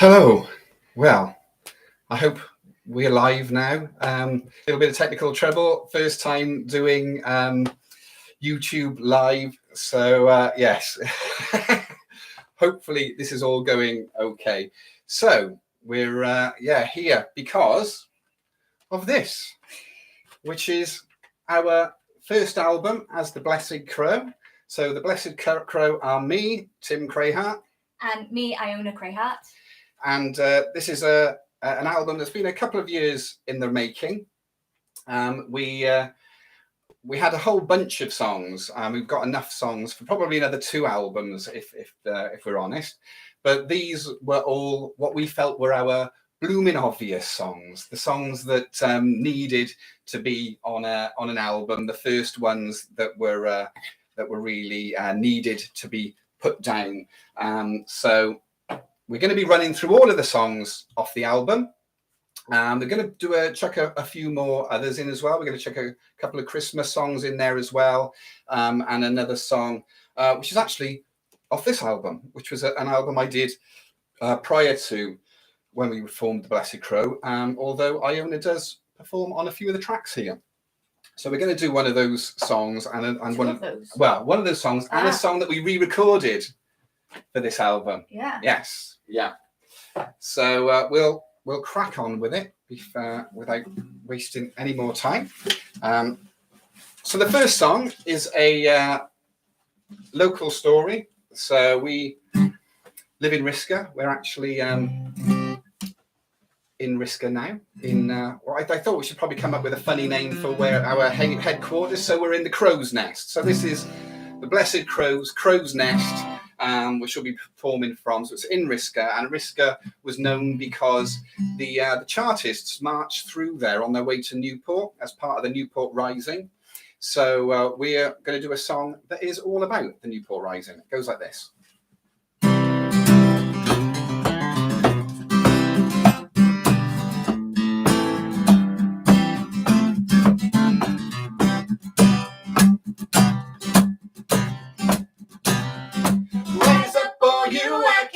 Hello. Well, I hope we're live now. A little bit of technical trouble. First time doing YouTube live. So yes, hopefully this is all going okay. So we're here because of this, which is our first album as the Blessed Crow. So the Blessed Crow are me, Tim Crayhart. And me, Iona Crayhart. And this is an album that's been a couple of years in the making. We had a whole bunch of songs. We've got enough songs for probably another 2 albums, if we're honest. But these were all what we felt were our blooming obvious songs, the songs that needed to be on an album, the first ones that were really needed to be put down. So we're going to be running through all of the songs off the album. We're going to chuck a few more others in as well. We're going to chuck a couple of Christmas songs in there as well, and another song which is actually off this album, which was an album I did prior to when we formed the Blessed Crow, although Iona does perform on a few of the tracks here. So we're going to do one of those songs and one of those songs and a song that we re-recorded for this album. Yeah. Yes. Yeah. So we'll crack on with it without wasting any more time. So the first song is a local story. So we live in Risca. We're actually in Risca now. I thought we should probably come up with a funny name for where our headquarters. So we're in the Crow's Nest. So this is the Blessed Crow's Nest. Which we'll be performing from. So it's in Risca, and Risca was known because the Chartists marched through there on their way to Newport as part of the Newport Rising. So we're going to do a song that is all about the Newport Rising. It goes like this.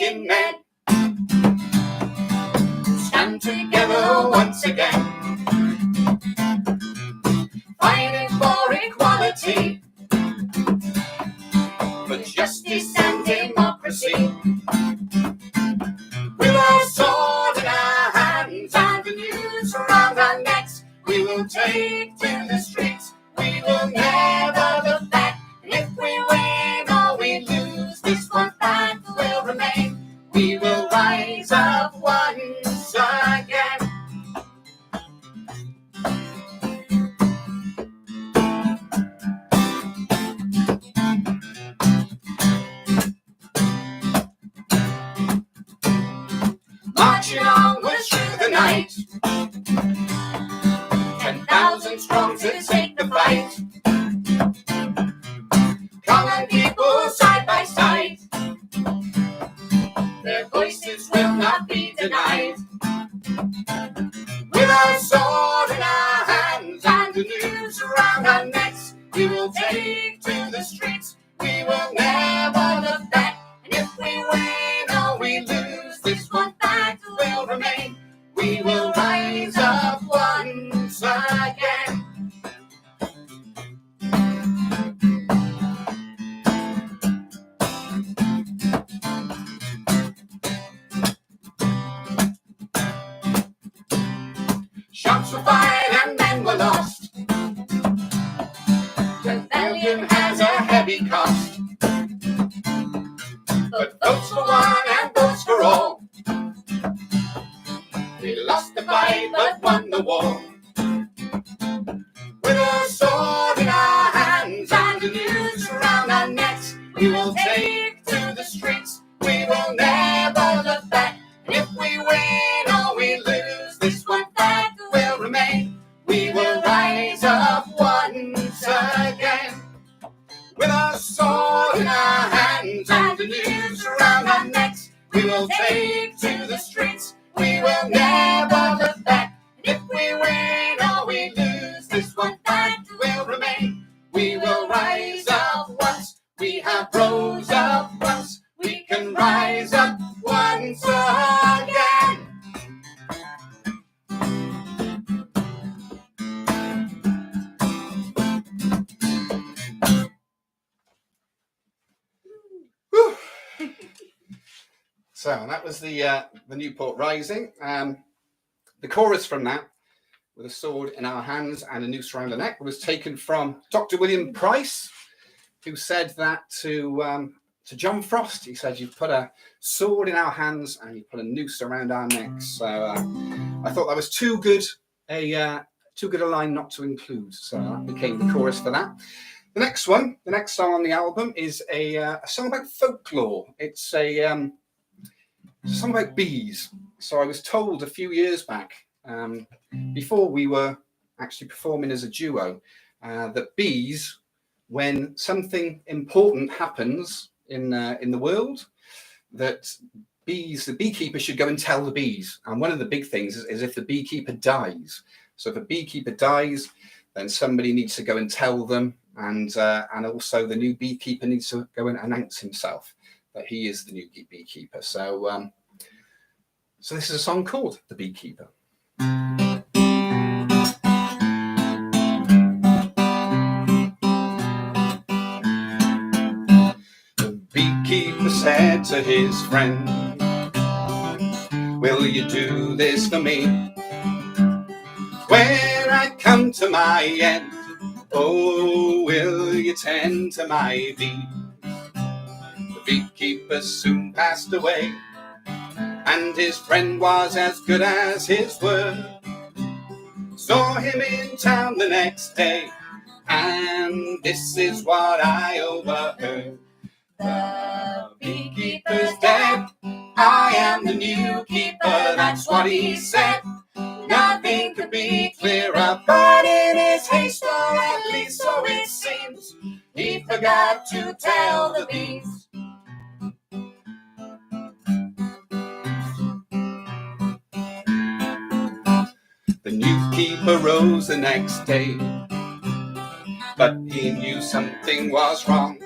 Men, stand together once again, fighting for equality, for justice and democracy. With our sword in our hands and the noose around our necks, we will take to the streets. We will never look back. And if we win or we lose, this one fact will remain. We will rise up once again. Marching onwards through the night, 10,000 strong to take the fight. Common people side by side, their voices will not be denied. With our sword in our hands and the noose around our necks, we will take to the streets. We will never look back. And if we win or we lose, this one fact will remain. We will rise up once again. Shots were fired and men were lost. Rebellion has a heavy cost. But votes for one and votes for all. We lost the fight but won the war. With a sword in our hands and a noose around our necks, we will take to the streets. We will never look back. And if we win or we lose, this one fact will remain. We will rise up once again. With our sword in our hands and the noose around our necks, we will take to the streets. We will never look back. And if we win or we lose, this one fact will remain. We will rise up once. We have rose up once. We can rise up once again. So that was the Newport Rising. The chorus from that, with a sword in our hands and a noose around the neck, was taken from Dr. William Price, who said that to John Frost. He said, "You put a sword in our hands and you put a noose around our necks." So I thought that was too good a line not to include. So that became the chorus for that. The next song on the album is a song about folklore. It's a song about bees. So I was told a few years back, before we were actually performing as a duo, that bees, when something important happens in the world, that the beekeeper should go and tell the bees. And one of the big things is if the beekeeper dies. So if a beekeeper dies, then somebody needs to go and tell them, and also the new beekeeper needs to go and announce himself that he is the new beekeeper. So so this is a song called "The Beekeeper." The beekeeper said to his friend, "Will you do this for me? When I come to my end, oh, will you tend to my bee?" The beekeeper soon passed away, and his friend was as good as his word. Saw him in town the next day, and this is what I overheard. "The beekeeper's dead, I am the new keeper," that's what he said. Nothing could be clearer, but in his haste, or at least so it seems, he forgot to tell the bees. The new keeper rose the next day, but he knew something was wrong.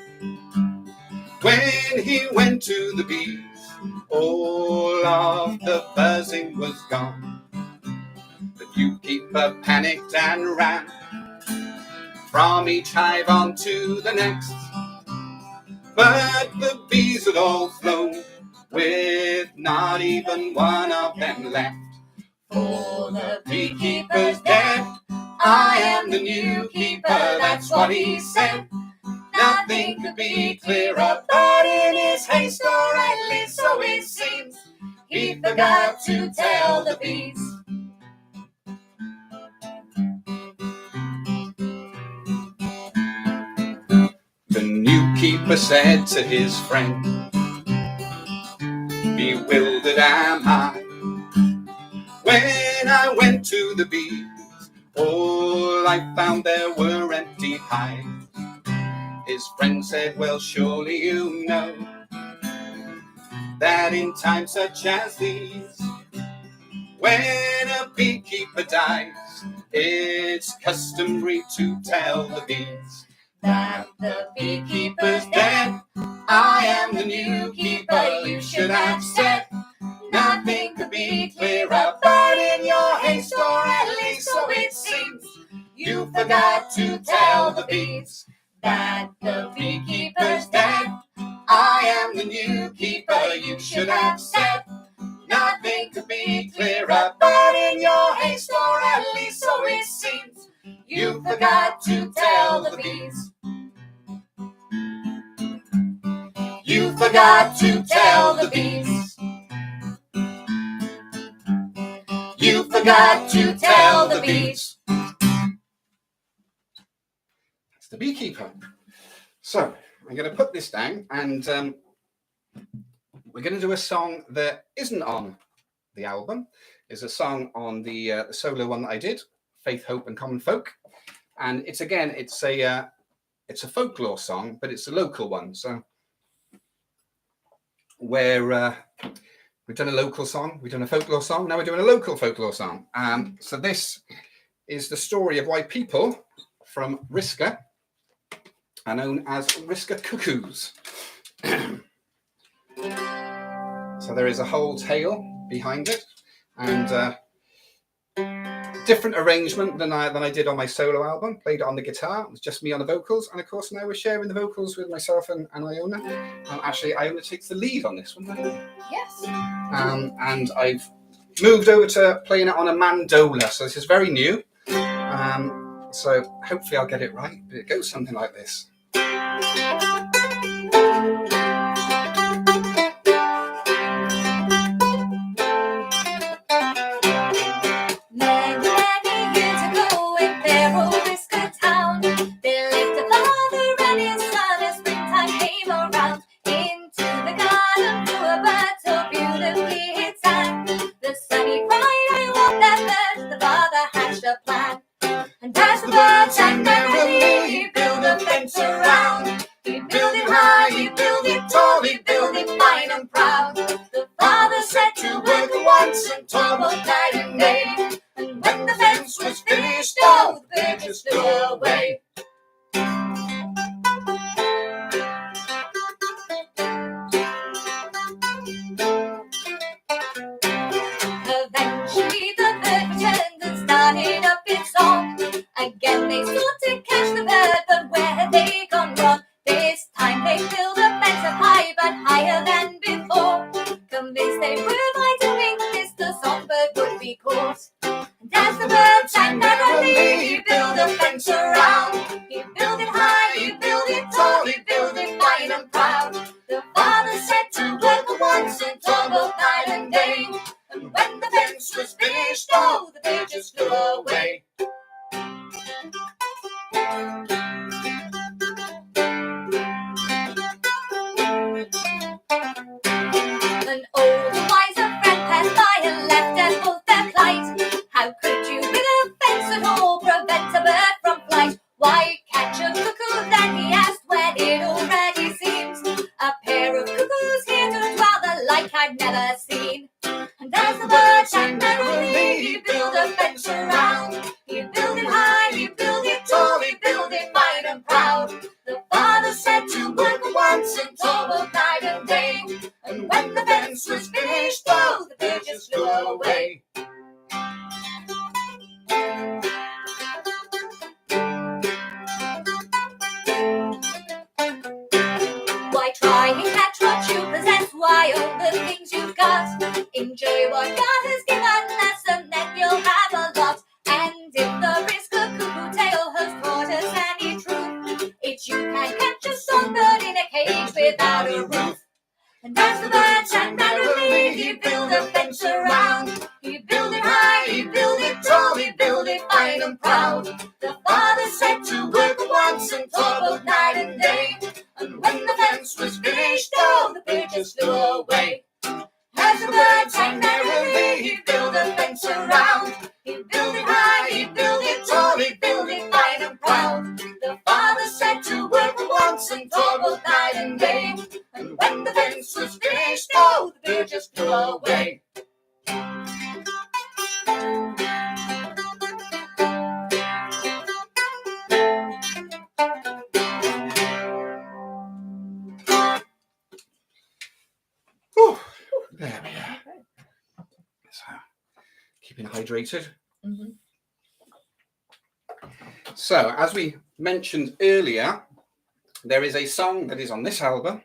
When he went to the bees, all of the buzzing was gone. The new keeper panicked and ran from each hive on to the next, but the bees had all flown, with not even one of them left. For the beekeeper's dead, I am the new keeper, that's what he said. Nothing could be clearer, but in his haste, or at least so it seems, he forgot to tell the bees. The new keeper said to his friend, "Bewildered am I. When I went to the bees, all I found there were empty hives." His friend said, "Well, surely you know that in times such as these, when a beekeeper dies, it's customary to tell the bees that the beekeeper's dead. I am the new keeper, you should have said. Nothing could be clearer, but in your haste, or at least so it seems, you forgot to tell the bees that the beekeeper's dead. I am the new keeper, you should have said. Nothing could be clearer, but in your haste, or at least so it seems, you forgot to tell the bees. You forgot to tell the bees. You forgot to tell the bees." That's The Beekeeper. So I'm going to put this down, and we're going to do a song that isn't on the album. It's a song on the solo one that I did, Faith, Hope and Common Folk. And it's a folklore song, but it's a local one. So where we've done a local song, we've done a folklore song, now we're doing a local folklore song. So this is the story of why people from Risca are known as Risca cuckoos. So there is a whole tale behind it, and different arrangement than I did on my solo album. Played it on the guitar. It was just me on the vocals, and of course now we're sharing the vocals with myself and Iona. Actually, Iona takes the lead on this one. Yes. And I've moved over to playing it on a mandola, so this is very new. So hopefully I'll get it right, but it goes something like this. There we are. So, keeping hydrated. Mm-hmm. So, as we mentioned earlier, there is a song that is on this album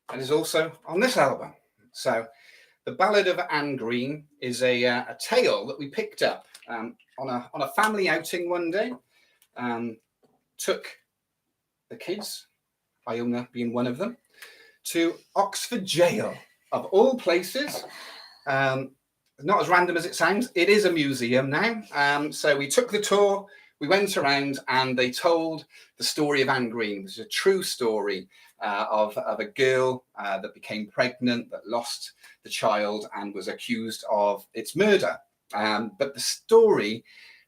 and is also on this album. So, The Ballad of Anne Green is a tale that we picked up on a family outing one day. Took the kids, Iona being one of them, to Oxford Jail, of all places. Not as random as it sounds. It is a museum now. So we took the tour, we went around, and they told the story of Anne Green. It was a true story of a girl that became pregnant, that lost the child and was accused of its murder. But the story,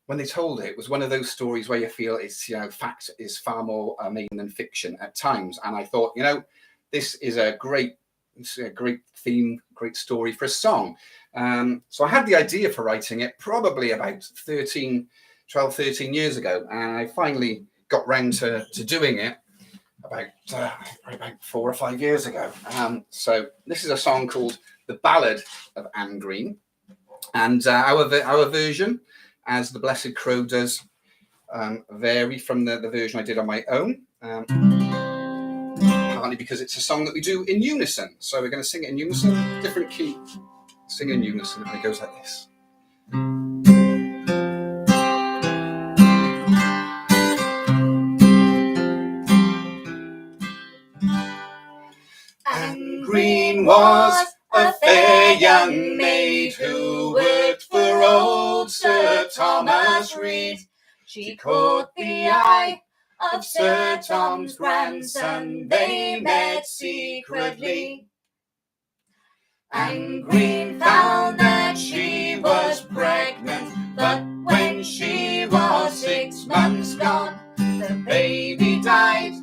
when they told it, was one of those stories where you feel it's, fact is far more amazing than fiction at times. And I thought, this is a great theme, great story for a song. So I had the idea for writing it probably about 13 years ago. And I finally got round to doing it about 4 or 5 years ago. So this is a song called The Ballad of Anne Green. And our version as the Blessed Crow does, vary from the version I did on my own. Partly because it's a song that we do in unison. So we're going to sing it in unison, different key, sing in unison, and it goes like this. Anne Green was a fair young maid who worked for old Sir Thomas Reed. She caught the eye of Sir Tom's grandson, they met secretly. Anne Green found that she was pregnant, but when she was 6 months gone, the baby died,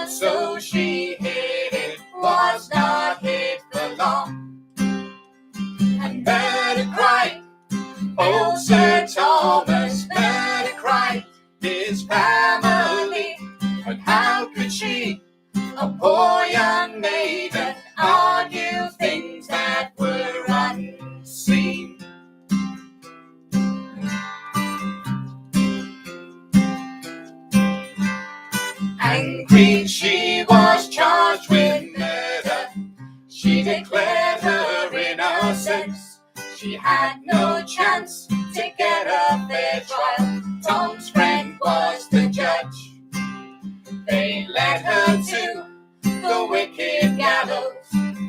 so she hid it, was not hid for long. And murder cried, oh Sir Thomas, murder cried his family, and how could she, a poor young maiden, argue things that were unseen? Anne Green, she was charged with murder. She declared her innocence. She had no chance to get a fair trial. Tom's friend was the judge. They led her to the wicked gallows,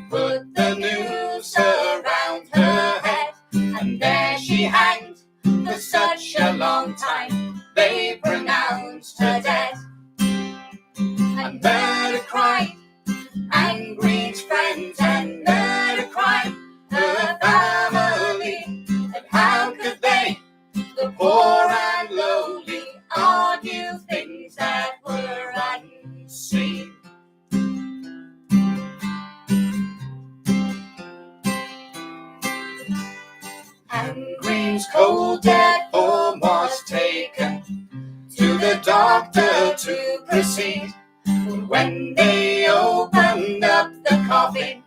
put the noose around her head, and there she hanged for such a long time, they pronounced her dead. And murder cried Anne Green's friends, and murder cried her family, and how could they, the poor and lowly, argue things that were unseen? Anne Green's cold dead form was taken to the doctor to proceed. When they opened up the coffin,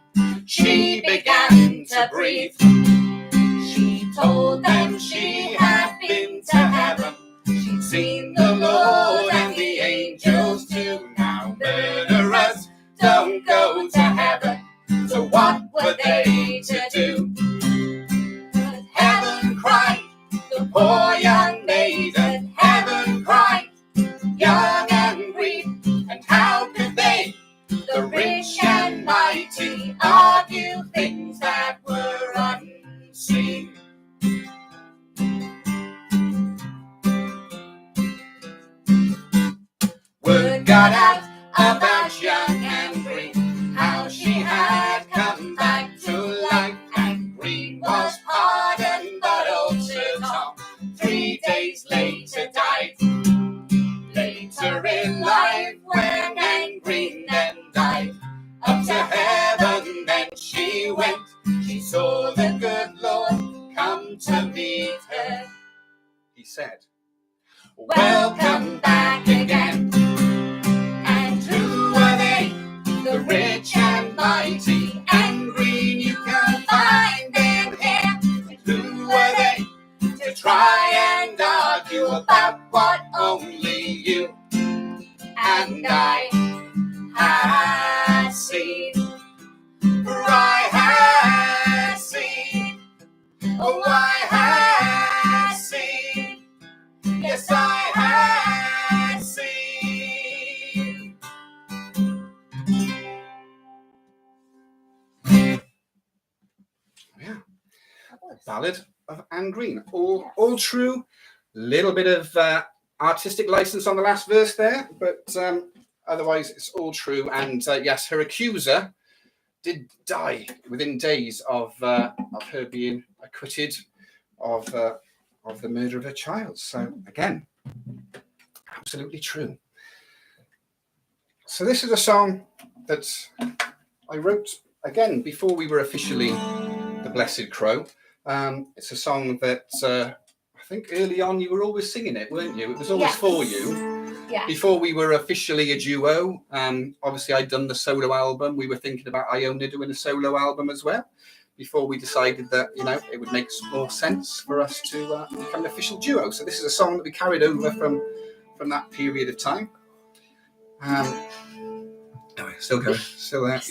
she began to breathe. She told them she had been to heaven, she'd seen the Lord and the angels too. Now murderers don't go to heaven, so what were they to do? But heaven cried, the poor young maiden, heaven cried, young and green, and how could they, the rich and mighty, argue things that were unseen? Word got out about young Anne Green, how she had come back to life. Anne Green was pardoned, but old Sir Tom 3 days later died. Later in life, when Anne Green then died, up to heaven then she went. She saw the good Lord come to meet her. He said, welcome back again. And who are they, the rich and mighty? Anne Green, you can find them here. Who are they to try and argue about what only you and I had seen? For I had seen, oh I had seen, yes I had seen. Yeah, Ballad of Anne Green, all true. Little bit of artistic license on the last verse there, but otherwise it's all true. And yes, her accuser did die within days of her being acquitted of the murder of her child. So again, absolutely true. So this is a song that I wrote again before we were officially the Blessed Crow. It's a song that I think early on you were always singing it, weren't you? It was always for you. Yeah. Before we were officially a duo, obviously I'd done the solo album. We were thinking about Iona doing a solo album as well. before we decided that, you know, it would make more sense for us to become an official duo. So this is a song that we carried over from that period of time. Still going, still there.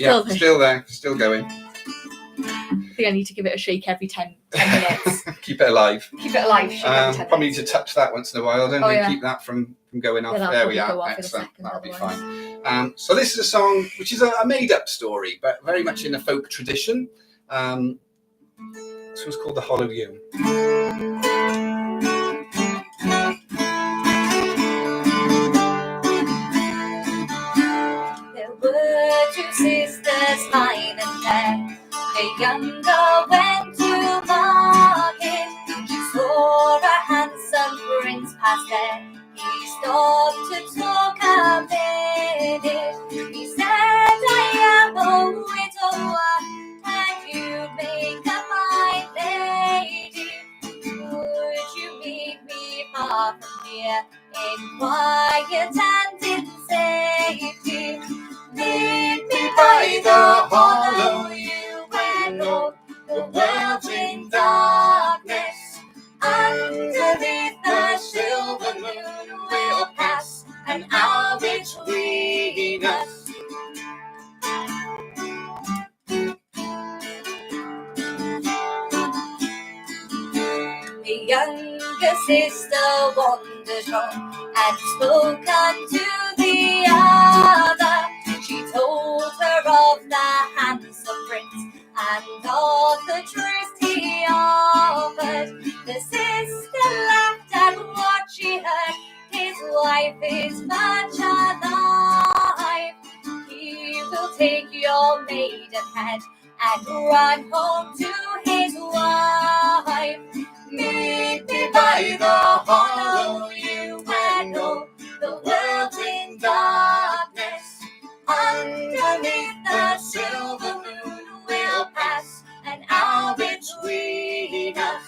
Still going. I think I need to give it a shake every 10 minutes. Keep it alive. Keep it alive. Shake every 10 probably minutes. need to touch that once in a while, don't we? Yeah. Keep that from going off. Yeah, There we are. Excellent. That'll be fine. So this is a song which is a made-up story, but very much in a folk tradition. This one's called The Hollow You. There were two sisters, mine and them. The younger went to market. She saw a handsome prince pass there. He stopped to talk a minute. He said, I am a widower, and you make up my lady. Would you meet me far from here, in quiet and in safety? Meet me by the hollow you, where all the world's in darkness. Underneath the silver moon we'll pass an hour between us. The younger sister wandered home and spoke unto the other. She told her of the handsome prince and of the truth he offered. The sister laughed at what she heard. His wife is much alive. He will take your maidenhead and run home to his wife. Meet me by the hollow you, where all the world's in darkness. Underneath the silver moon we'll pass an hour between us.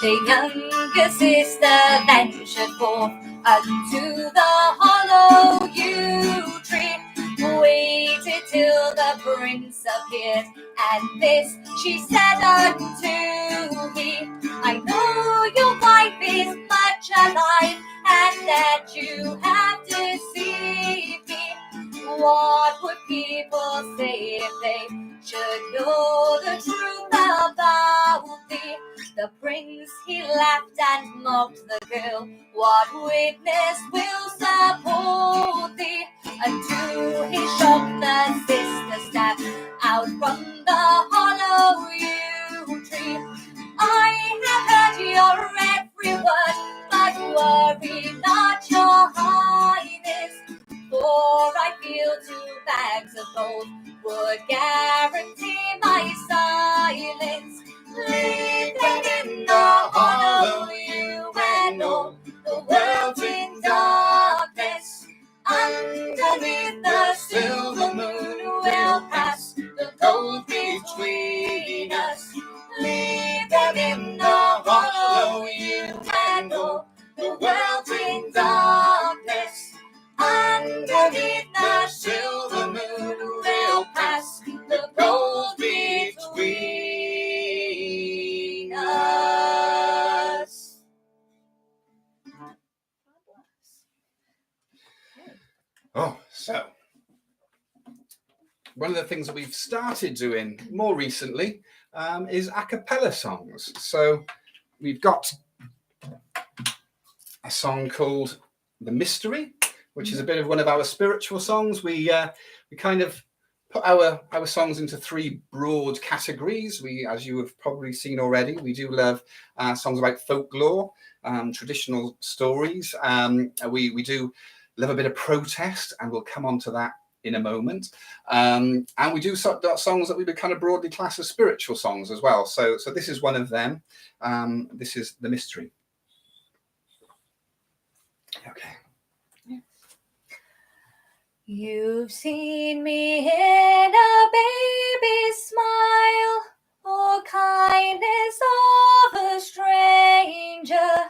The younger sister ventured forth unto the hollow yew tree, waited till the prince appeared, and this she said unto me, I know your wife is much alive, and that you have deceived me. What would people say if they should know the truth about thee? The prince, he laughed and mocked the girl. What witness will support thee? Unto his shock the sister stepped out from the hollow yew tree. I have heard your every word, but worry not, your highness, for I feel 2 bags of gold would guarantee my silence. Living in the hollow you, and all the world's in darkness. Underneath the silver moon we'll pass the gold between us. Living in the hollow you, and all the world's in darkness. Underneath the silver moon we'll pass the gold between us. Oh, so one of the things that we've started doing more recently is a cappella songs. So we've got a song called The Mystery, which is a bit of one of our spiritual songs. We kind of put our songs into 3 broad categories. We, as you have probably seen already, we do love songs about folklore, traditional stories. We do love a bit of protest, and we'll come on to that in a moment. And we do songs that we would kind of broadly class as spiritual songs as well. So this is one of them. This is The Mystery. Okay. You've seen me in a baby's smile, or kindness of a stranger.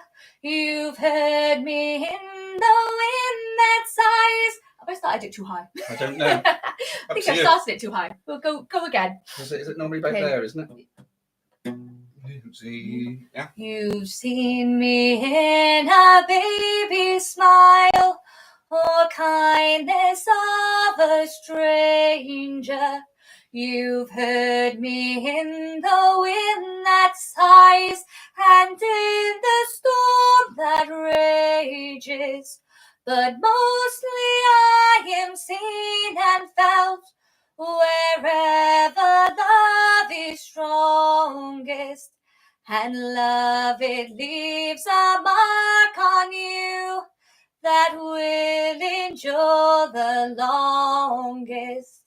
You've heard me in the wind that sighs. Have I started it too high? I don't know. I think I've started it too high. We'll go again. Is it normally about there, isn't it? Yeah. You've seen me in a baby's smile, or kindness of a stranger. You've heard me in the wind that sighs, and in the storm that rages. But mostly I am seen and felt wherever love is strongest. And love, it leaves a mark on you that will endure the longest.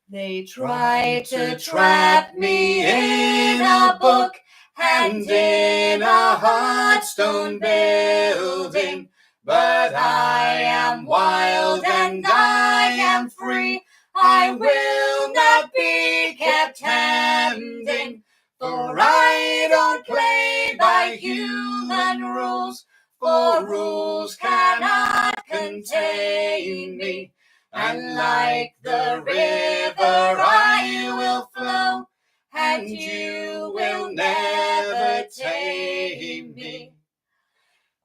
They tried to trap me in a book and in a hard stone building, but I am wild and I am free. I will not be kept hemmed, for I don't play by human rules, for rules cannot contain me. And like the river I will flow, and you will never tame me.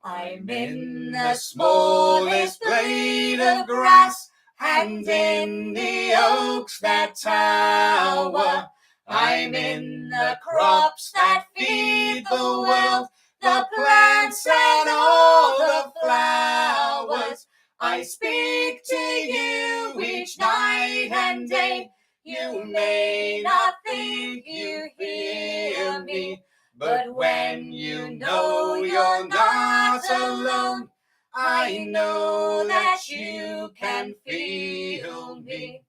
I'm in the smallest blade of grass, and in the oaks that tower. I'm in the crops that feed the world, the plants and all the flowers. I speak to you each night and day. You may not think you hear me, but when you know you're not alone, I know that you can feel me.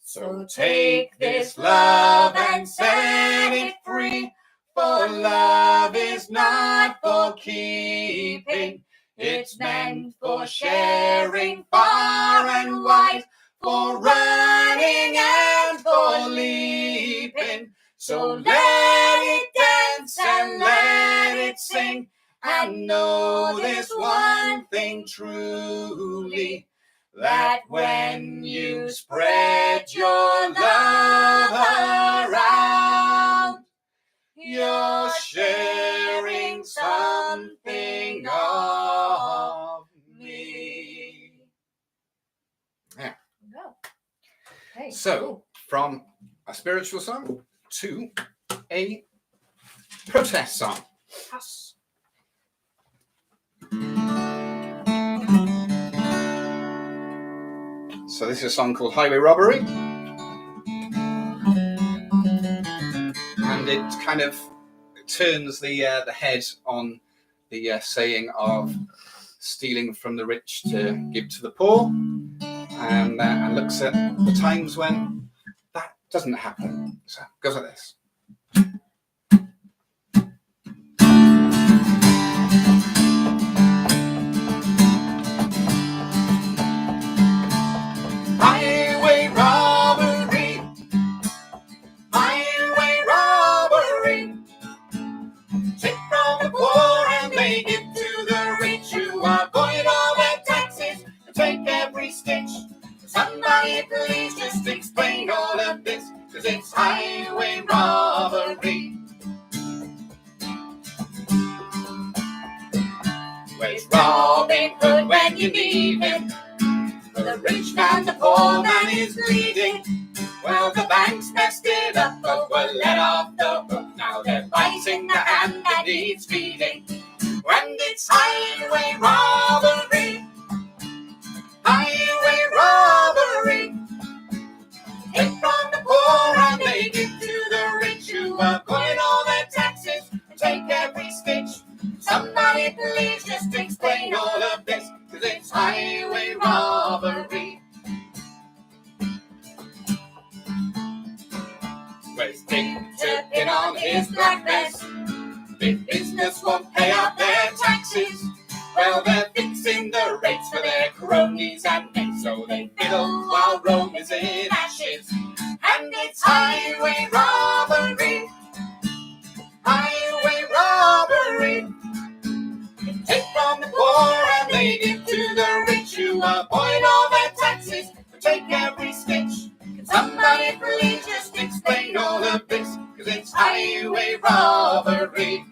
So take this love and set it free, for love is not for keeping. It's meant for sharing far and wide, for running and for leaping. So let it dance and let it sing, and know this one thing truly, that when you spread your love around, you're sharing something of me. Yeah. Okay, so, cool. From a spiritual song to a protest song. Yes. So this is a song called Highway Robbery. And it kind of turns the head on the saying of stealing from the rich to give to the poor, and looks at the times when that doesn't happen. So it goes like this. Highway robbery, highway robbery. Take from the poor and make it to the rich, who are going all their taxes and take every stitch. Somebody please just explain all of this, 'cause it's highway robbery. Where's Robin Hood when you need him? The rich man, the poor man is bleeding. Well, the banks messed it up, but were let off the hook. Now they're biting the hand that needs feeding. And it's highway robbery, highway robbery. Take from the poor and make it to the rich, who are going all their taxes and take every stitch. Somebody please just explain all of this, 'cause it's highway robbery. Where's Victor pin on his black vest? Big business won't pay out their taxes. Well, they're fixing the rates for their cronies and mates, so they fiddle while Rome is in ashes. And it's highway robbery, highway robbery. and they give to the rich who avoid all their taxes, but take every stitch. Can somebody please just explain all of this? 'Cause it's highway robbery.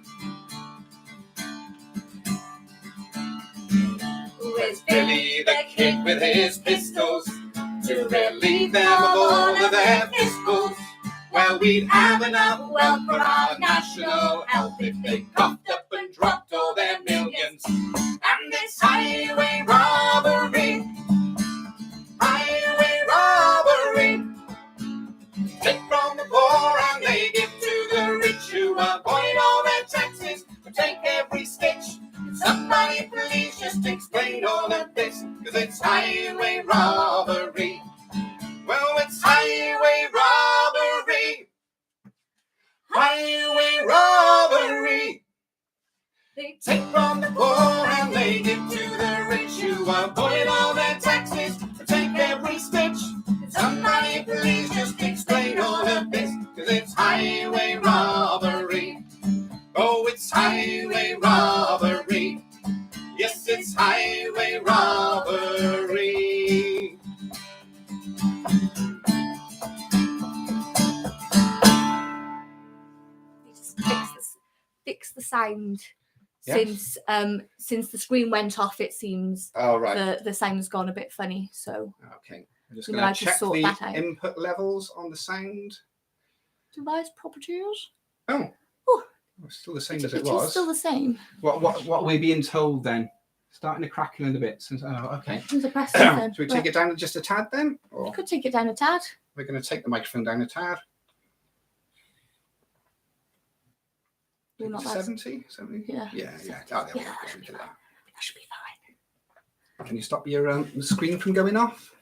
Where's Billy the Kid with his pistols to relieve them of all of their fiscals? Well, we'd have enough wealth for our national health if they coughed up and dropped all their millions. And this highway robbery, highway robbery. Take from the poor and they give to the rich who avoid all their taxes, but take every stitch. Can somebody please just explain all of this? 'Cause it's highway robbery. Well, it's highway robbery. Highway robbery. They take from the poor and they give to the rich who avoid all their taxes, but take every stitch. Can somebody please just explain all of this? 'Cause it's highway robbery. Oh, it's highway robbery. Yes, it's highway robbery. Fix the sound. Yes. Since the screen went off, it seems the sound's gone a bit funny. So okay, I'm just going to check sort the that out. input levels on the sound. Device properties. Oh, it's still the same as it was. It's still the same. What are we being told then? Starting to crackle in a bit. Since okay. Should we take it down just a tad then? Or could take it down a tad. We're going to take the microphone down a tad. You're not 70? 70? Yeah. Yeah. Oh, there we go. That should be fine. Can you stop your screen from going off?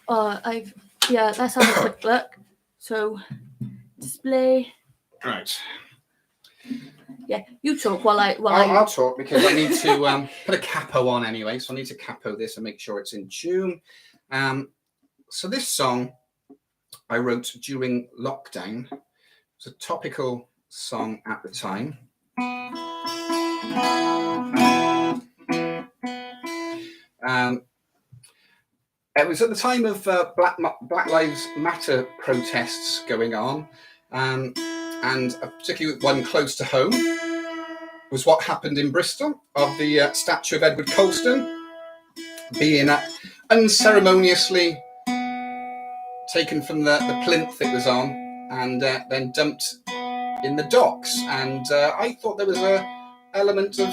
Let's have a quick look. So, display. Right. Yeah, you talk while I'll talk because I need to put a capo on anyway. So I need to capo this and make sure it's in tune. So this song I wrote during lockdown. It's a topical song at the time. It was at the time of Black Lives Matter protests going on, and particularly one close to home was what happened in Bristol of the statue of Edward Colston being unceremoniously taken from the plinth it was on and then dumped in the docks. And I thought there was an element of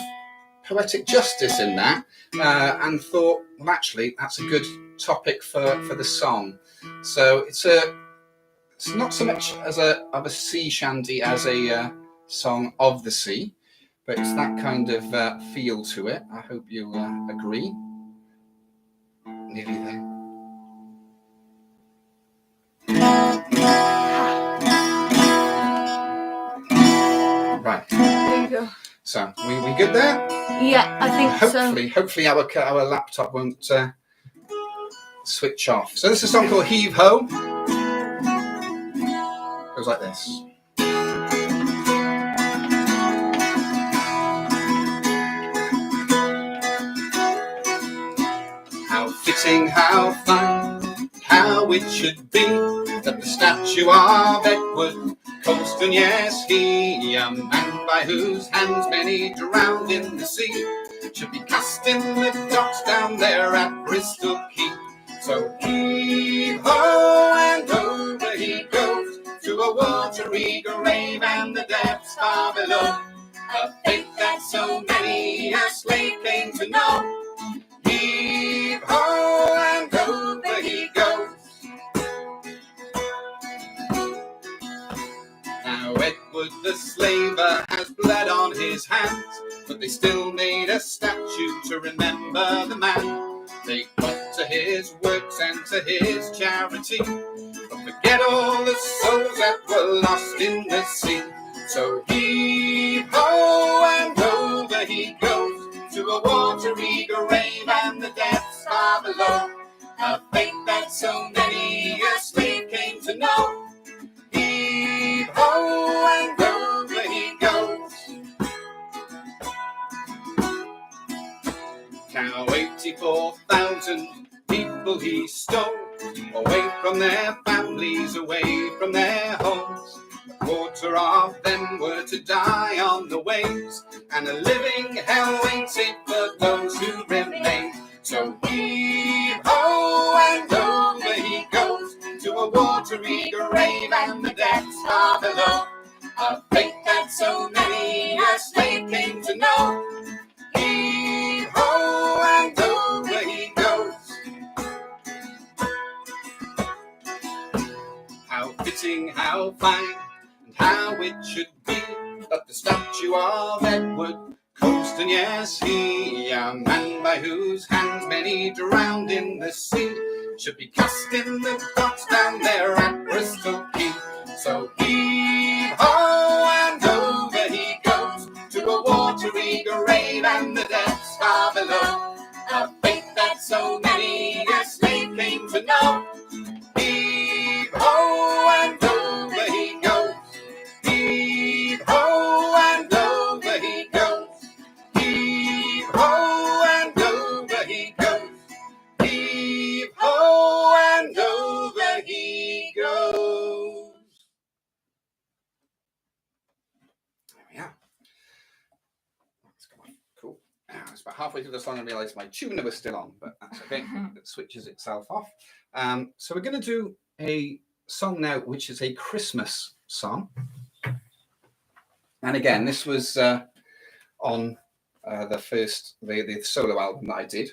poetic justice in that, and thought, well, actually, that's a good topic for the song. So it's not so much as of a sea shanty as a song of the sea, but it's that kind of feel to it. I hope you agree. Nearly there. Right. There you go. So we good there? Yeah, I think Hopefully our laptop won't switch off. So this is a song called Heave Ho. Goes like this. How fitting, how fine, how it should be that the statue of Edward Colston, yes, he, a man by whose hands many drowned in the sea, should be cast in the docks down there at Bristol Quay. So heave ho and over he goes to a watery grave and the depths far below, a fate that so many a slave came to know. Heave ho and over he goes. Now Edward the slaver has blood on his hands, but they still made a statue to remember the man. They got to his works and to his charity, but forget all the souls that were lost in the sea. So heave ho and over he goes to a watery grave and the depths far below, a fate that so many a slave came to know. Heave ho and over he goes. How 84,000 people he stole, away from their families, away from their homes. A quarter of them were to die on the waves, and a living hell waited for those who remain. So heave-ho, and over he goes to a watery grave, and the depths are below. A fate that so many a slave came to know. Heave-ho, and over he goes. How fitting, how fine, and how it should be that the statue of Edward Colston, yes, he, a man by whose hands many drowned in the sea, should be cast in the docks down there at Bristol Quay. So heave-ho, and over he goes to a watery grave, and the depths are below. A fate that so many a slave came to know. Heave-ho, and over he goes. Heave-ho, and over he goes. Heave-ho, and over he goes. Heave-ho, and over he goes. There we are. Cool. It's about halfway through the song and realised my tuner was still on, but that's okay. It switches itself off. So we're going to do a song now, which is a Christmas song. And again, this was on the solo album that I did.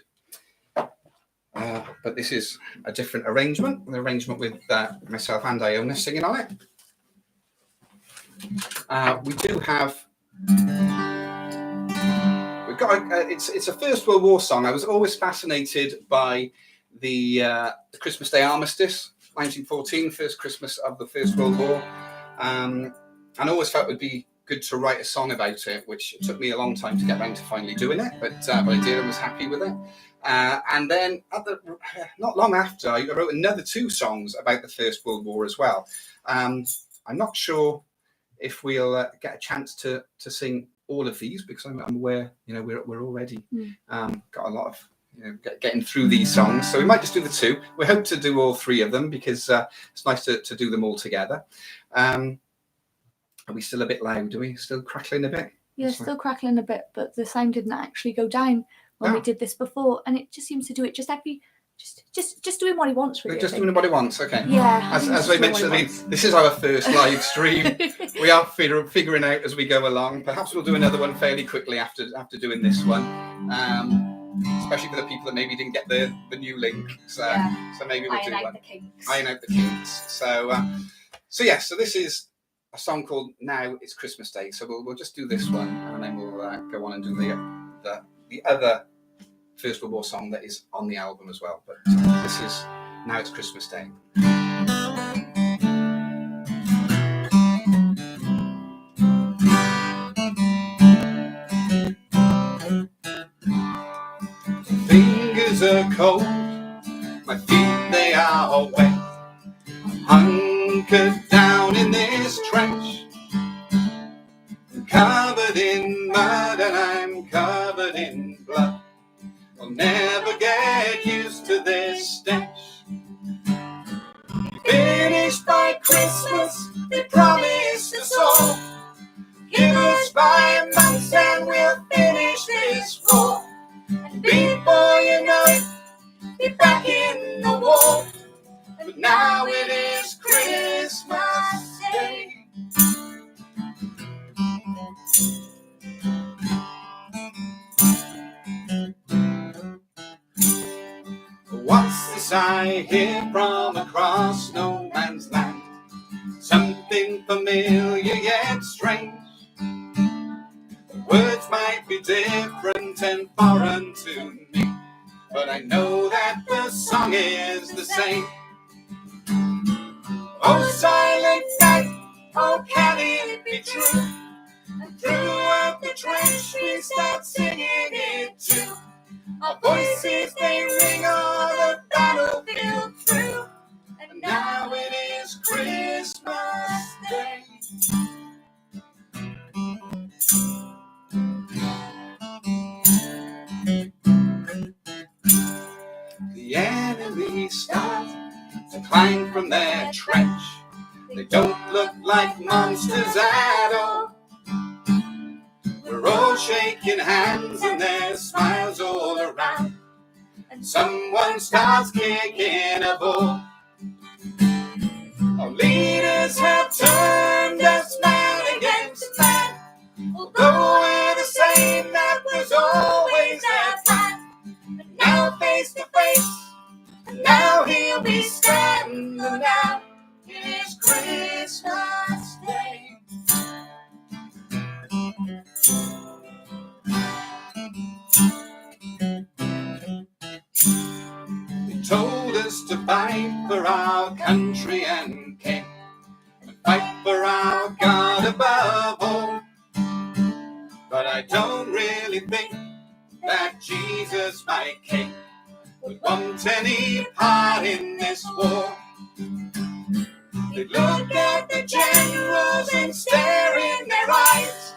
But this is a different arrangement, an arrangement with myself and Iona singing on it. We do have, we've got, it's a First World War song. I was always fascinated by the Christmas Day Armistice, 1914, first Christmas of the First World War. And I always felt it would be good to write a song about it, which took me a long time to get around to finally doing it, but I did and was happy with it. And then not long after, I wrote another 2 songs about the First World War as well. I'm not sure if we'll get a chance to sing all of these, because I'm aware, we're already got a lot of getting through these songs, so we might just do the 2. We hope to do all 3 of them, because it's nice to do them all together. Are we still a bit loud? Are we still crackling a bit? Yeah, still crackling a bit, but the sound didn't actually go down when we did this before, and it just seems to do it just every, just doing what he wants, really. Just doing what he wants, okay. Yeah. As I mentioned, this is our first live stream. We are figuring out as we go along. Perhaps we'll do another one fairly quickly after doing this one, especially for the people that maybe didn't get the new link. So maybe we'll do one. Iron out the kinks. So this is a song called Now It's Christmas Day. So we'll just do this one, and then we'll go on and do the other First World War song that is on the album as well. But this is Now It's Christmas Day. Fingers are cold, my feet they are wet. Hunkered down in this trench, I'm covered in mud and I'm covered in blood. I'll never get used to this stench. Finished by Christmas, they promised us all. Give us 5 months and we'll finish this war. And before you know it, be back in the war. But now it is Christmas Day. What's this I hear from across no man's land? Something familiar yet strange. The words might be different and foreign to me, but I know that the song is the same. Oh, silent night, oh, can it be true? And throughout the trench we start singing it too. Our voices, they ring on the battlefield through. And now it is Christmas Day. climb from their trench. They don't look like monsters at all. We're all shaking hands and there's smiles all around. And someone starts kicking a ball. Our leaders have turned us man against man. Although we're the same, that was always their plan. But now face to face, and now here we stand. And now it is Christmas Day. They told us to fight for our country and king, and fight for our God above all. But I don't really think that Jesus, my king, would want any part in this war. They look at the generals and stare in their eyes,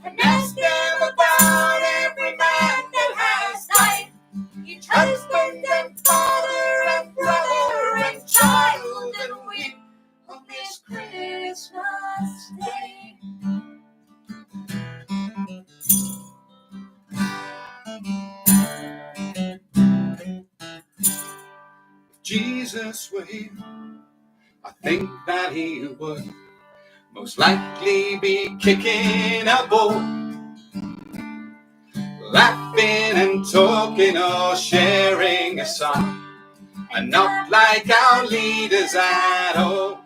and ask them about every man that has died. Each husband and father and brother and child, and weep on this Christmas Day. If Jesus were here, I think that he would most likely be kicking a ball, laughing and talking or sharing a song, and not like our leaders at all.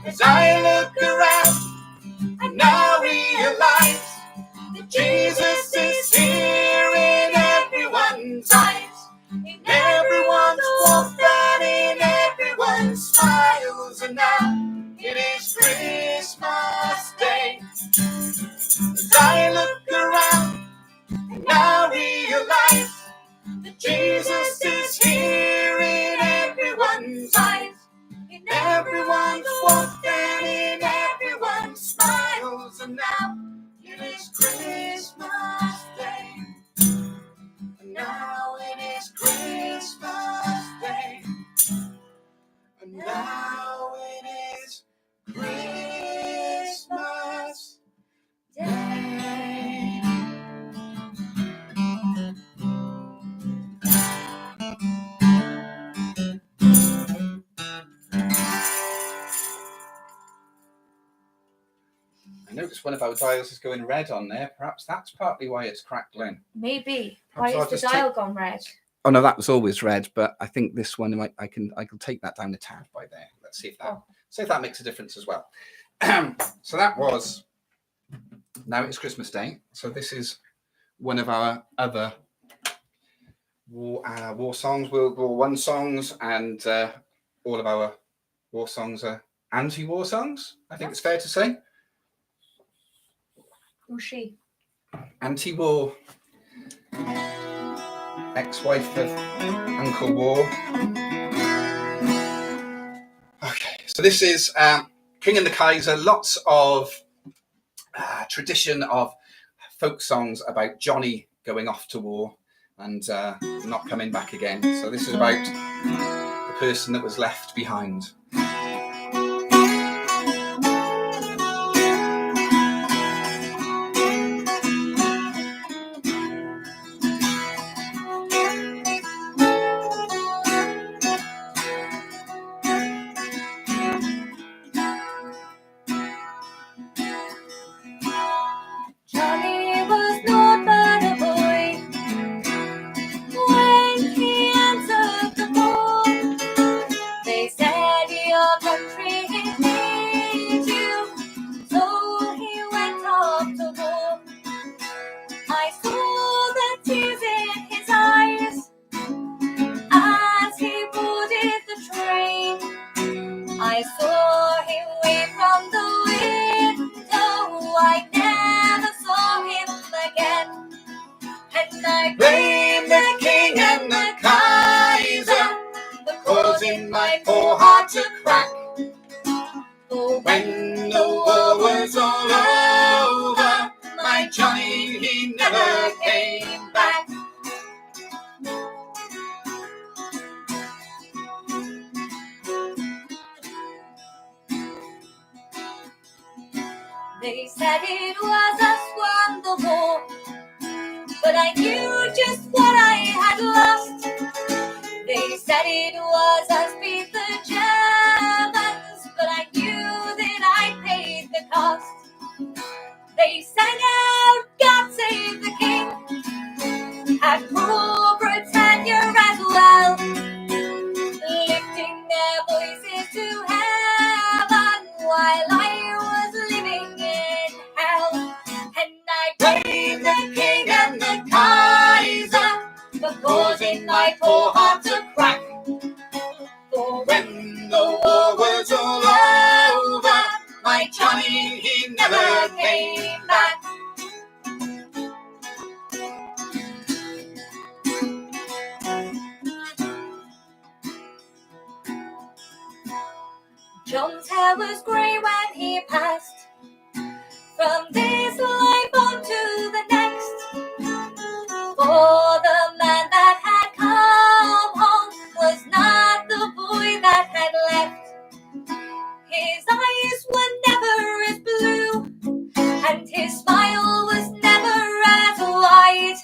As I look around and now realize that Jesus is here in everyone's eyes, in everyone's walk and in everyone's smiles. And now it is Christmas Day. As I look around and now realize that Jesus is here in everyone's eyes, in everyone's walk and in everyone's smiles. And now it is Christmas Day. And now it is Christmas Day. And now it is Christmas Day. I noticed one of our dials is going red on there. Perhaps that's partly why it's crackling. Maybe. Perhaps Why I'll is the just dial gone red? Oh no, that was always red, but I think this one I can take that down a tad by there. Let's see if that makes a difference as well. So that was Now It's Christmas Day. So this is one of our other war songs, World War I songs, and all of our war songs are anti-war songs. I think it's fair to say. Who's she? Anti-war, ex-wife of Uncle War. Okay, so this is King and the Kaiser. Lots of tradition of folk songs about Johnny going off to war and not coming back again. So this is about the person that was left behind. Johnny was not but a boy when he entered the war. They said your country needs you, so he went off to war. I saw the tears in his eyes as he boarded the train. I saw him wave from the window. I never saw him again. And I blame the king and the Kaiser for causing my poor heart to crack. For when the war was all over, my Johnny, he never came back. said it was us won the war, but I knew just what I had lost. They said it was us beat the Germans, but I knew that I paid the cost. They sang out, God save the King, and rule Britannia as well, lifting their voices to heaven while I was living in hell. And I blame the King and the Kaiser for causing my poor heart to crack. For when the war was all over, my Johnny, he never came back. John's hair was grey when he passed from this life on to the next. For the man that had come home was not the boy that had left. His eyes were never as blue, and his smile was never as white.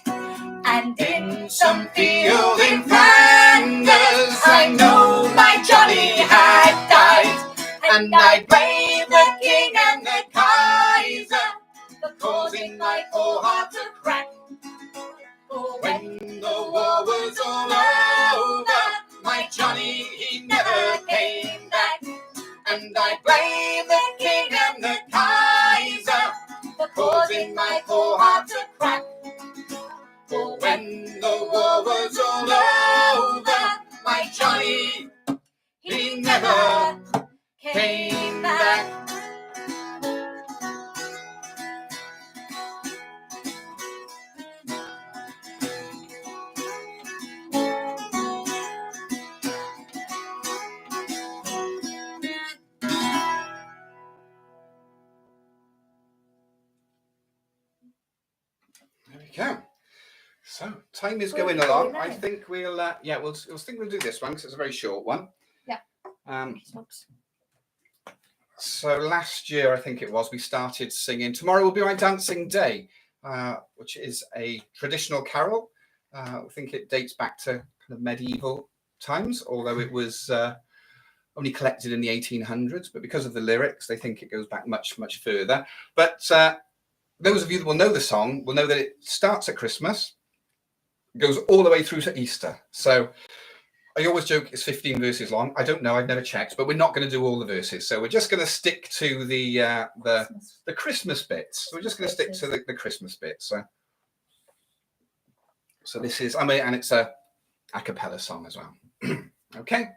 And in some field in Flanders, I know my Johnny had died. And I blame the King and the Kaiser for causing my poor heart to crack. For when the war was all over, my Johnny, he never came back. And I blame the King and the Kaiser for causing my poor heart to crack. For when the war was all over, my Johnny, he never came back. There we go. So time is going along. I think we'll do this one because it's a very short one. Yeah. So last year, I think it was, we started singing "Tomorrow Will Be My Dancing Day," which is a traditional carol. I think it dates back to kind of medieval times, although it was only collected in the 1800s. But because of the lyrics, they think it goes back much, much further. But those of you that will know the song will know that it starts at Christmas, goes all the way through to Easter. So I always joke it's 15 verses long. I don't know, I've never checked, but we're not going to do all the verses. So we're just going to stick to the Christmas bits. We're just going to stick to the Christmas bits. So this is, and it's a cappella song as well. Okay.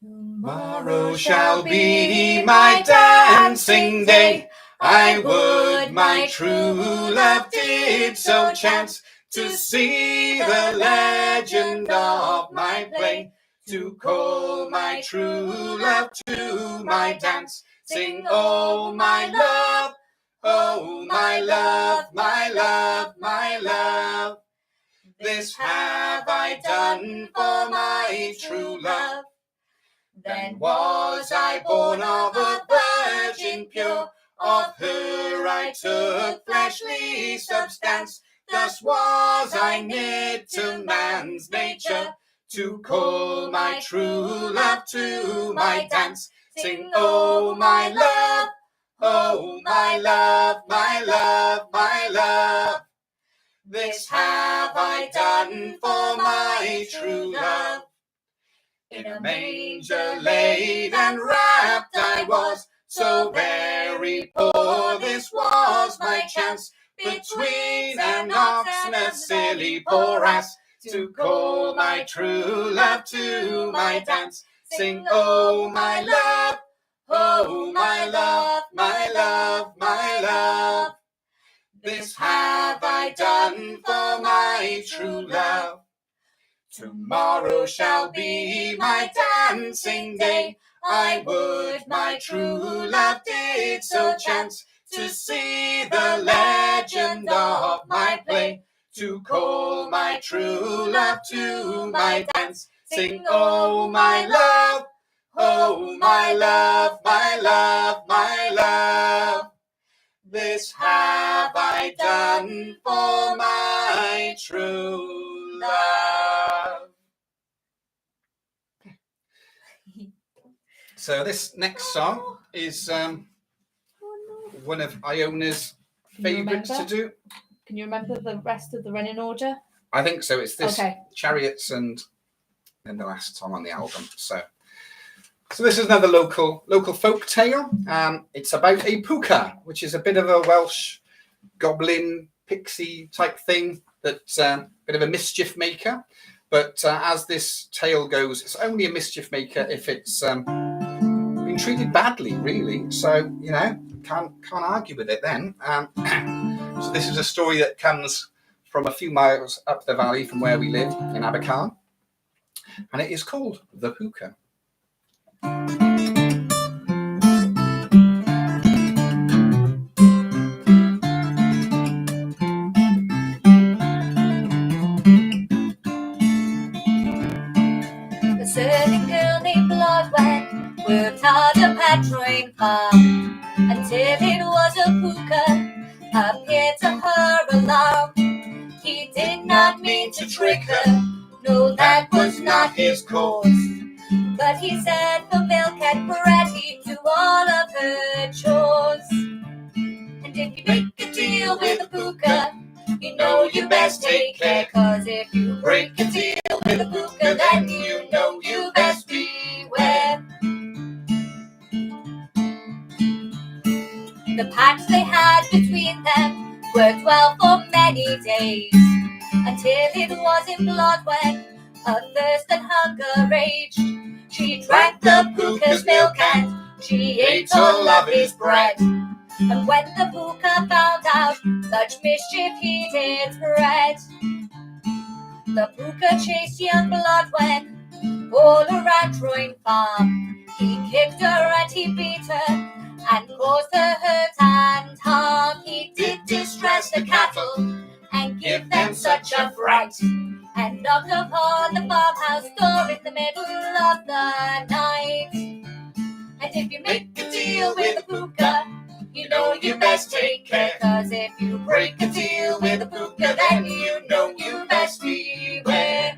Tomorrow shall be my dancing day. I would my true love did so chance to see the legend of my play, to call my true love to my dance, sing, oh my love, oh my love, my love, my love. This have I done for my true love. Then was I born of a virgin pure, of her I took fleshly substance. Thus was I knit to man's nature, to call my true love to my dance, sing, oh my love, oh my love, my love, my love. This have I done for my true love. In a manger laid and wrapped I was, so very poor this was my chance, between an ox and a silly poor ass, to call my true love to my dance, sing, oh my love, oh my love, my love, my love. This have I done for my true love. Tomorrow shall be my dancing day. I would my true love did so chance to see the legend of my play, to call my true love to my dance, sing, oh my love, Oh, my love, my love, my love, this have I done for my true love. So this next song is one of Iona's favourites to do. Can you remember the rest of the running order? I think so. It's this, okay. Chariots, and then the last song on the album. So this is another local folk tale. It's about a puka, which is a bit of a Welsh goblin pixie type thing. That's a bit of a mischief maker. But as this tale goes, it's only a mischief maker if it's been treated badly, really. So can't argue with it then. So this is a story that comes from a few miles up the valley from where we live in Abercarn, and it is called The Puka. A certain girl named Bloodwen worked hard up at Troyne Farm until it was a puka appeared to her alarm. He did not mean to trick her, no, that was not his cause. But he said for milk and bread he'd do all of her chores. And if you make a deal with a puka, you know you best take care, 'cause if you break a deal with a puka, then you know you best beware. The pacts they had between them worked well for many days, until it was in Bloodwen a thirst and hunger raged. She drank the puka's milk and she ate all of his bread. And when the puka found out, much mischief he did spread. The puka chased young Bloodwen all around Troyne Farm. He kicked her and he beat her and caused her hurt and harm. He did distress the cattle and give them such a fright, and knocked upon the farmhouse door in the middle of the night. And if you make a deal with a puka, you know you best take care, 'cause if you break a deal with a puka, then you know you best beware.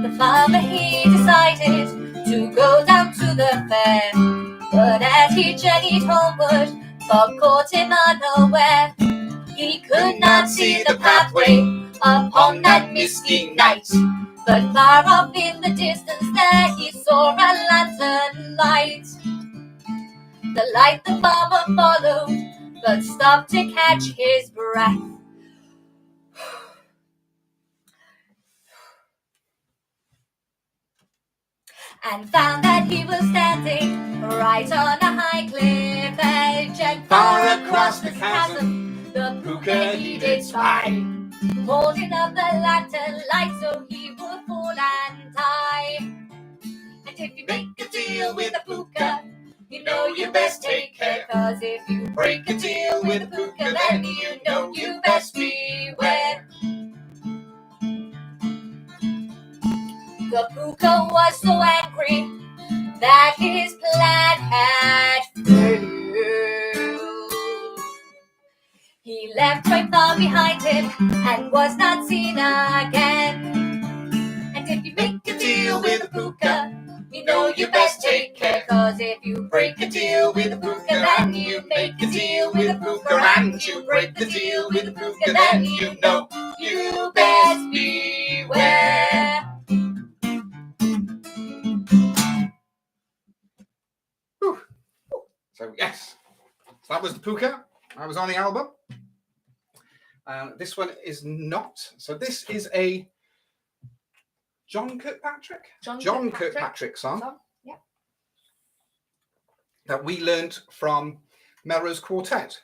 The farmer he decided to go down to the fair, but as he journeyed homeward, fog caught him unaware. He could not see the pathway upon that misty night, but far off in the distance there he saw a lantern light. The light the farmer followed, but stopped to catch his breath. And found that he was standing right on a high cliff edge, and far across the chasm the puka he did spy, holding up the lantern light so he would fall and die. And if you make a deal with a puka, you know you best take care, 'cause if you break a deal with a puka, then you know you best beware. The puka was so angry that his plan had failed. He left Troyne Farm behind him and was not seen again. And if you make a deal with a puka, you know you best take care, 'cause if you break a deal with a puka, then you make a deal with a puka, and you break the deal with a puka, then you know you best beware. So yes, so that was the puka. That was on the album. This one is not. So this is a John Kirkpatrick song. Yeah. That we learned from Melrose Quartet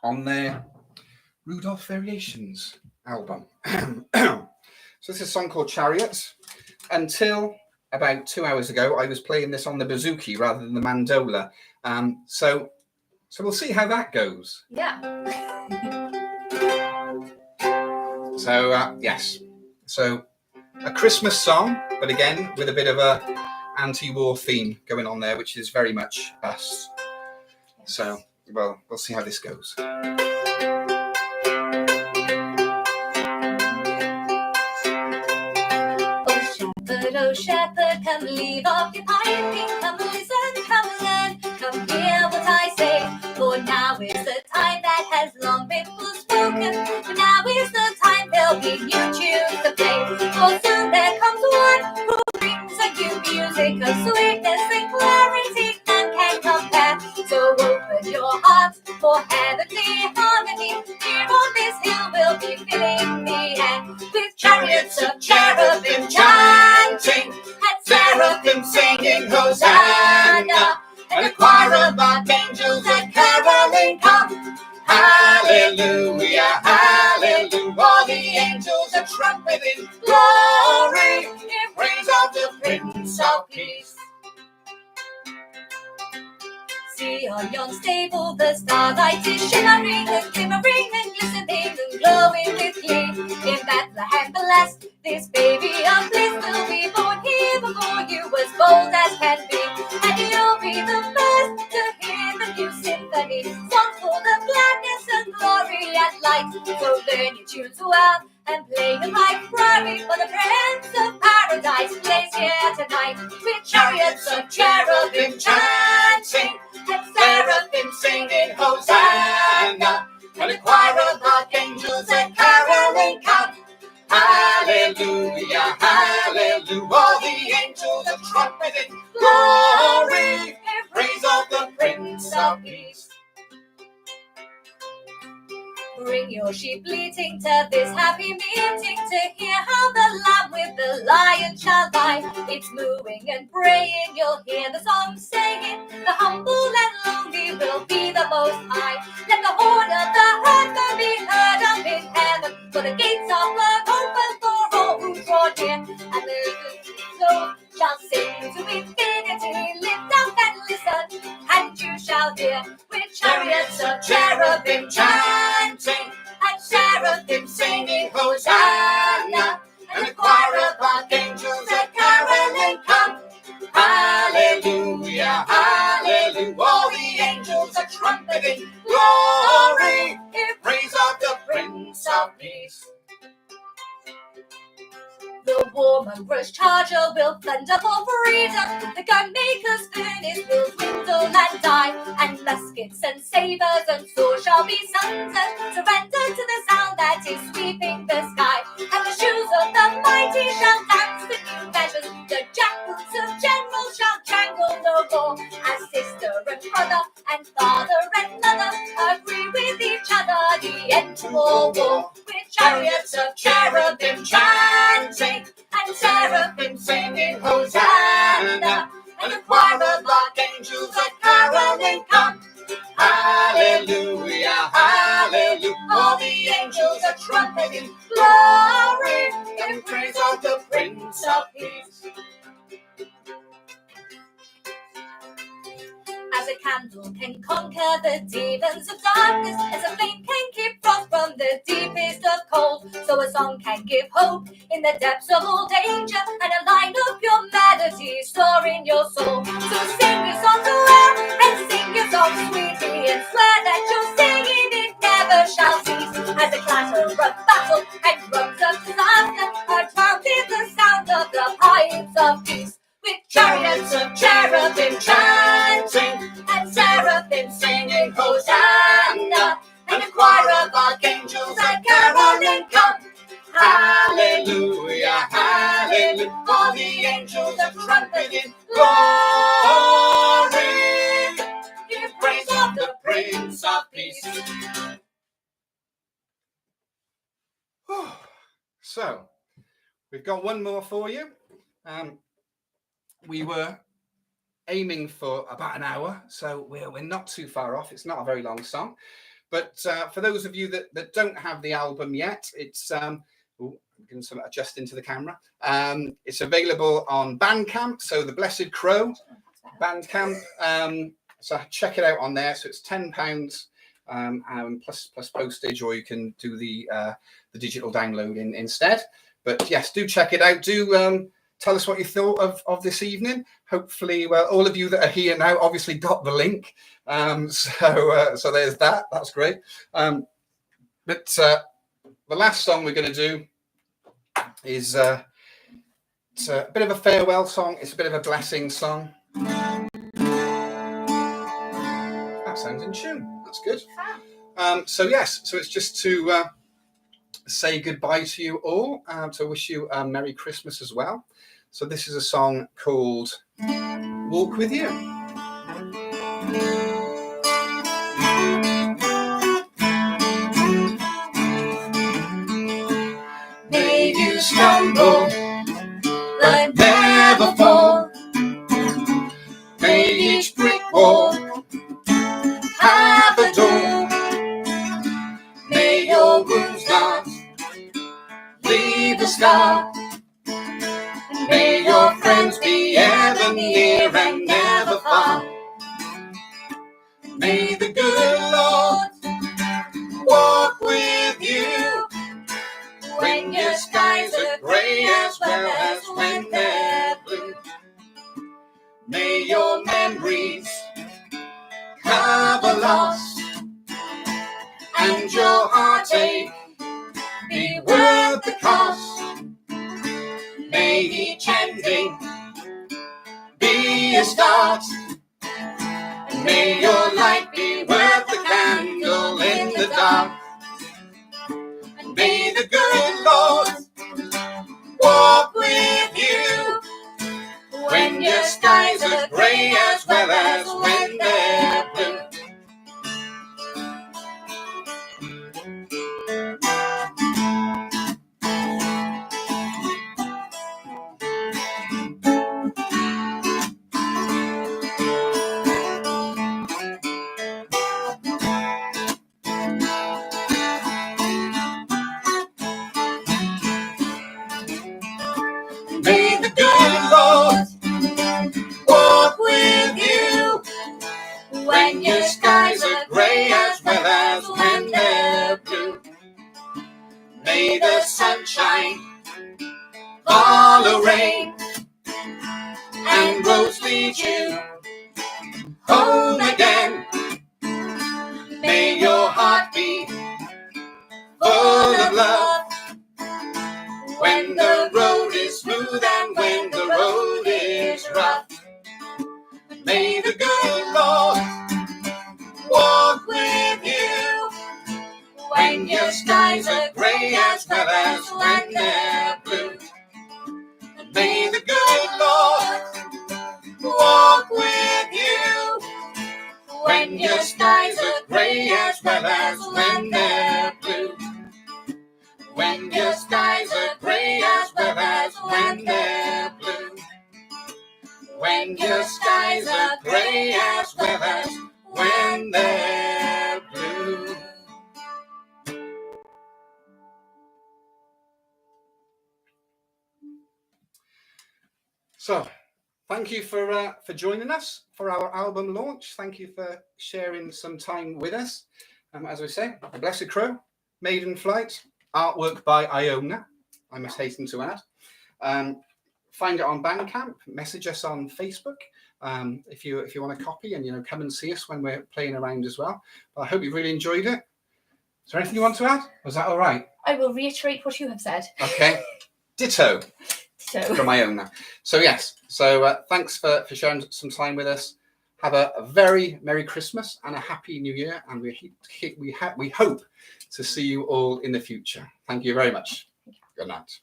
on their Rudolph Variations album. So this is a song called Chariots, until about 2 hours ago, I was playing this on the bouzouki rather than the mandola. So we'll see how that goes. Yeah. So yes, so a Christmas song, but again with a bit of a anti-war theme going on there, which is very much us. So well, we'll see how this goes. Oh shepherd, come leave off your piping, come listen, come learn, come hear what I say. For now is the time that has long been forspoken, for now is the time there'll be new tunes to play. For soon there comes one who brings a new music of sweetness and clarity none can compare. So open your hearts for heavenly harmony. Here on this hill we'll be filling the air with chariots of cherubim chanting, and seraphim singing Hosanna, and a choir of archangels and caroling come. Hallelujah, hallelujah. All the angels are trumpeting glory in praise of the Prince of Peace. See on yon stable the starlight is shimmering and glimmering and glistening and glowing with glee. In Bethlehem the last, this baby of bliss will be born here before you, as bold as can be. And you'll be the first to hear the new symphony, songs full of gladness and glory and light. So learn your tunes well and play them like Ferrari, for the Prince of Paradise plays here tonight, with chariots of cherubim chanting, and seraphim singing Hosanna, and a choir of archangels and caroling come. Hallelujah, hallelujah. All the angels are trumpeting glory in praise of the Prince of Peace. Bring your sheep bleating to this happy meeting, to hear how the lamb with the lion shall lie. It's mooing and braying, you'll hear the song saying, the humble and lonely will be the most high. Let the horn of the herdsman be heard up in heaven, for the gates are flung open for all who draw near. And the soul shall sing to infinity, lift up and listen, and you shall hear, with chariots of cherubim chanting, and seraphim singing Hosanna, and a choir of archangels and caroling come. Hallelujah, hallelujah. All the angels are trumpeting glory in praise of the Prince of Peace. The warmonger's charger will thunder for freedom, the gunmaker's furnace will dwindle and die, and muskets and sabres and swords shall be sundered, surrender to the sound that is sweeping the sky. And the shoes of the mighty shall dance with new measures, the jackboots of generals shall jangle no more, as sister and brother and father and mother agree with each other the end to all war, with chariots of cherubim chanting, and seraphim singing Hosanna, and a choir of archangels and caroling come. Hallelujah, hallelujah. All the angels are trumpeting glory in praise of the Prince of Peace. As a candle can conquer the demons of darkness, as a flame can keep frost from the deepest of cold, so a song can give hope in the depths of all danger, and a line of pure melody store in your soul. So sing your songs aloud and sing your songs sweetly, and swear that your singing it never shall cease, as the clatter of battle and drums of disaster are drowned in the sound of the pipes of peace. With chariots of cherubim chanting, and seraphim singing Hosanna, and a choir of archangels and caroling come. Hallelujah, hallelujah. All the angels are trumpeting glory in praise of the Prince of Peace. So we've got one more for you. We were aiming for about an hour, so we're not too far off. It's not a very long song, but for those of you that don't have the album yet, it's Oh, I'm doing some adjusting to the camera. It's available on Bandcamp. So the Blessed Crow Bandcamp. So check it out on there. So it's £10 plus postage, or you can do the digital download instead. But yes, do check it out. Do tell us what you thought of this evening. Hopefully, well, all of you that are here now obviously got the link. So there's that. That's great. But the last song we're going to do is it's a bit of a farewell song. It's a bit of a blessing song. That sounds in tune. That's good. So yes, so it's just to say goodbye to you all, to wish you a Merry Christmas as well. So this is a song called Walk With You. May you stumble, but never fall. May each brick wall have a door. May your wounds not leave a scar. May your friends be ever near and never far. May the good Lord walk with you when your skies are grey as well as when they're blue. May your memories cover loss and your heartache be worth the cost. May each ending be a start. May your light be worth the candle in the dark. And may the good Lord walk with you when your skies are grey as well as when they're blue. May the good Lord walk with you when your skies are grey as well as when they're blue. May the sunshine follow rain and roads lead you home again. May your heart be full of love when the road is smooth and when the road is rough. May the good Lord walk with you when your skies are grey as well as when they're blue. May the good Lord walk with you when your skies are grey as well as when they're blue. When your skies are grey as well as when they're blue. When your skies are grey as well as when they're blue. So, thank you for joining us for our album launch. Thank you for sharing some time with us. As we say, The Blessed Crow, Maiden Flight, artwork by Iona, I must hasten to add. Find it on Bandcamp. Message us on Facebook if you want a copy, and come and see us when we're playing around as well. But I hope you really enjoyed it. Is there anything you want to add? Was that all right? I will reiterate what you have said. Okay. Ditto. From Iona. So yes. So thanks for sharing some time with us. Have a very Merry Christmas and a Happy New Year, and we hope to see you all in the future. Thank you very much. Good night.